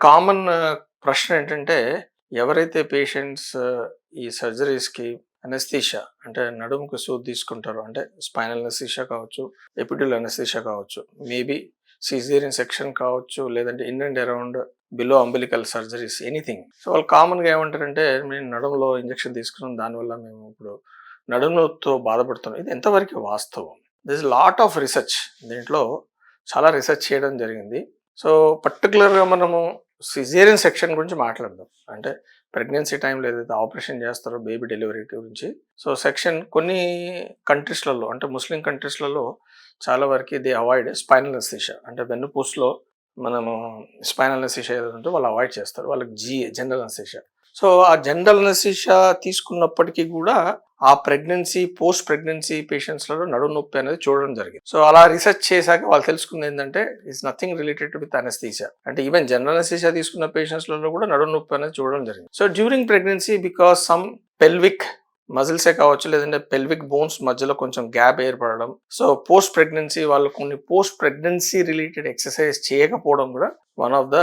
Common ప్రశ్న ఏంటంటే, ఎవరైతే పేషెంట్స్ ఈ సర్జరీస్‌కి అనస్థీషియా అంటే నడుముకి సూది తీసుకుంటారో, అంటే స్పైనల్ అనస్థీషియా కావచ్చు, ఎపిడ్యూరల్ అనస్థీషియా కావచ్చు, మేబీ సిజేరియన్ సెక్షన్ కావచ్చు, లేదంటే in and around below umbilical surgeries anything. So వాళ్ళు కామన్‌గా ఏమంటారంటే, మేము నడుములో ఇంజెక్షన్ తీసుకున్నాం, దానివల్ల మేము ఇప్పుడు నడుము నొప్పితో బాధపడుతున్నాం. ఇది ఎంతవరకు వాస్తవం? This is lot of research. దీంట్లో చాలా రిసర్చ్ చేయడం జరిగింది. సో పర్టికులర్‌గా మనము సిజేరియన్ సెక్షన్ గురించి మాట్లాడదాం. అంటే ప్రెగ్నెన్సీ టైంలో ఏదైతే ఆపరేషన్ చేస్తారో బేబీ డెలివరీ గురించి. సో సెక్షన్ కొన్ని కంట్రీస్‌లలో, అంటే ముస్లిం కంట్రీస్‌లలో చాలా వరకు దే అవాయిడ్ స్పైనల్ అనస్థీషియా. అంటే వెన్నుపూసలో మనము స్పైనల్ అనస్థీషియా ఏదైతే ఉందో వాళ్ళు అవాయిడ్ చేస్తారు. వాళ్ళకి జనరల్ అనస్థీషియా. సో ఆ జనరల్ అనస్థీషియా తీసుకున్నప్పటికీ కూడా ఆ పోస్ట్ ప్రెగ్నెన్సీ పేషెంట్స్‌లలో నడుము నొప్పి అనేది చూడడం జరిగింది. సో అలా రిసర్చ్ చేశాక వాళ్ళు తెలుసుకుంది ఏంటంటే, it's nothing related with anaesthesia. అంటే ఈవెన్ జనరల్ అనస్థీషియా తీసుకున్న పేషెంట్స్‌లలో కూడా నడుము నొప్పి అనేది చూడడం జరిగింది. So during pregnancy because some pelvic మజిల్సే కావచ్చు, లేదంటే పెల్విక్ బోన్స్ మధ్యలో కొంచెం గ్యాప్ ఏర్పడడం. సో పోస్ట్ ప్రెగ్నెన్సీ వాళ్ళు కొన్ని పోస్ట్ ప్రెగ్నెన్సీ రిలేటెడ్ ఎక్సర్సైజ్ చేయకపోవడం కూడా వన్ ఆఫ్ ద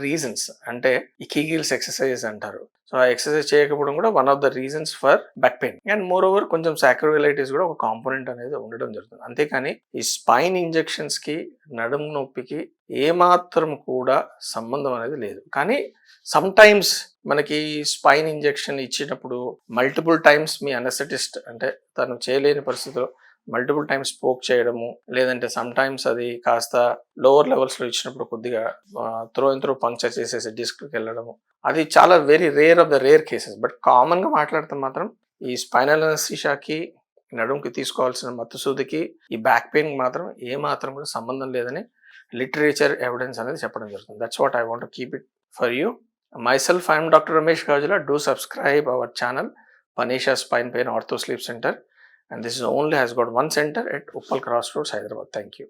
రీజన్స్. అంటే ఈ కీగిల్స్ ఎక్సర్సైజెస్ అంటారు. సో ఆ ఎక్సర్సైజ్ చేయకపోవడం కూడా one of the reasons for back pain. And more over కొంచెం సాక్రోవైలైటిస్ కూడా ఒక కాంపోనెంట్ అనేది ఉండడం జరుగుతుంది. అంతేకాని ఈ స్పైన్ ఇంజెక్షన్స్ కి నడుము నొప్పికి ఏమాత్రం కూడా సంబంధం అనేది లేదు. కానీ సమ్ టైమ్స్ మనకి స్పైన్ ఇంజెక్షన్ ఇచ్చినప్పుడు మల్టిపుల్ టైమ్స్ మీ అనస్థెటిస్ట్ అంటే తను చేయలేని పరిస్థితిలో మల్టిపుల్ టైమ్స్ పోక్ చేయడము, లేదంటే సమ్ టైమ్స్ అది కాస్త లోవర్ లెవెల్స్లో ఇచ్చినప్పుడు కొద్దిగా త్రో పంక్చర్ చేసేసి డిస్క్కి వెళ్ళడము, అది చాలా very rare of the rare cases. But కామన్గా మాట్లాడితే మాత్రం ఈ స్పైనల్ అనస్థీషియాకి, నడుముకి తీసుకోవాల్సిన మత్తు సూదికి, ఈ బ్యాక్ పెయిన్ మాత్రం ఏ మాత్రం కూడా సంబంధం లేదని లిటరేచర్ ఎవిడెన్స్ అనేది చెప్పడం జరుగుతుంది. That's what I want to keep it for you. Myself, I am Dr. Ramesh Gajula. Do subscribe our channel, Panisha Spine Pain Ortho Sleep Center. And this is only has got one center at Uppal Crossroads, Hyderabad. Thank you.